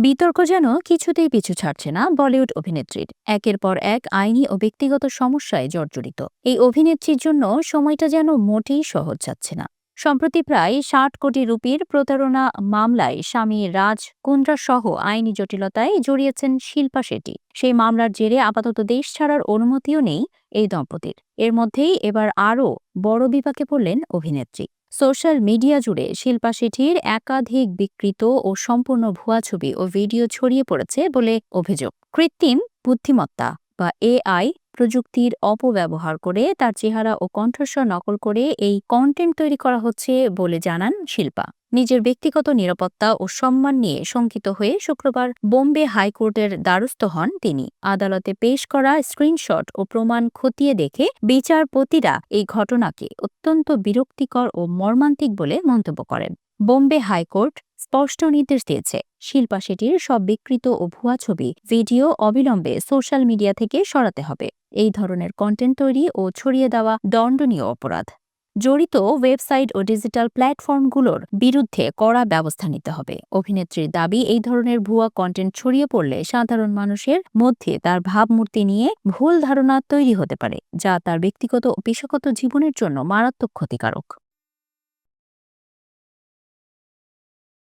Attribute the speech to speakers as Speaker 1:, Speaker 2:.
Speaker 1: বিতর্ক যেন কিছুতেই পিছু ছাড়ছে না বলিউড অভিনেত্রীর। একের পর এক আইনি ও ব্যক্তিগত সমস্যায় জর্জরিত এই অভিনেত্রীর জন্য সময়টা যেন মোটেই সহজ যাচ্ছে না। সম্প্রতি প্রায় ৬০ কোটি রুপির প্রতারণা মামলায় স্বামী রাজ কুন্দ্রা সহ আইনি জটিলতায় জড়িয়েছেন শিল্পা শেঠি। সেই মামলার জেরে আপাতত দেশ ছাড়ার অনুমতিও নেই এই দম্পতির। এর মধ্যেই এবার আরও বড় বিপাকে পড়লেন অভিনেত্রী। সোশ্যাল মিডিয়া জুড়ে শিল্পা শেঠির একাধিক বিকৃত ও সম্পূর্ণ ভুয়া ছবি ও ভিডিও ছড়িয়ে পড়েছে বলে অভিযোগ। কৃত্রিম বুদ্ধিমত্তা বা এআই প্রযুক্তির অপব্যবহার করে তার চেহারা ও কণ্ঠস্বর নকল করে এই কন্টেন্ট তৈরি করা হচ্ছে বলে জানান শিল্পা। নিজের ব্যক্তিগত নিরাপত্তা ও সম্মান নিয়ে শঙ্কিত হয়ে শুক্রবার বোম্বে হাইকোর্টের দ্বারস্থ হন তিনি। আদালতে পেশ করা স্ক্রিনশট ও প্রমাণ খতিয়ে দেখে বিচারপতিরা এই ঘটনাকে অত্যন্ত বিরক্তিকর ও মর্মান্তিক বলে মন্তব্য করেন। বোম্বে হাইকোর্ট স্পষ্ট নির্দেশ দিয়েছে, শিল্পা শেঠির সব বিকৃত ও ভুয়া ছবি ভিডিও অবিলম্বে সোশ্যাল মিডিয়া থেকে সরাতে হবে। এই ধরনের কন্টেন্ট তৈরি ও ছড়িয়ে দেওয়া দণ্ডনীয় অপরাধ। জড়িত ওয়েবসাইট ও ডিজিটাল প্ল্যাটফর্মগুলোর বিরুদ্ধে কড়া ব্যবস্থা নিতে হবে। অভিনেত্রীর দাবি, এই ধরনের ভুয়া কন্টেন্ট ছড়িয়ে পড়লে সাধারণ মানুষের মধ্যে তার ভাবমূর্তি নিয়ে ভুল ধারণা তৈরি হতে পারে, যা তার ব্যক্তিগত ও পেশাগত জীবনের জন্য মারাত্মক ক্ষতিকারক।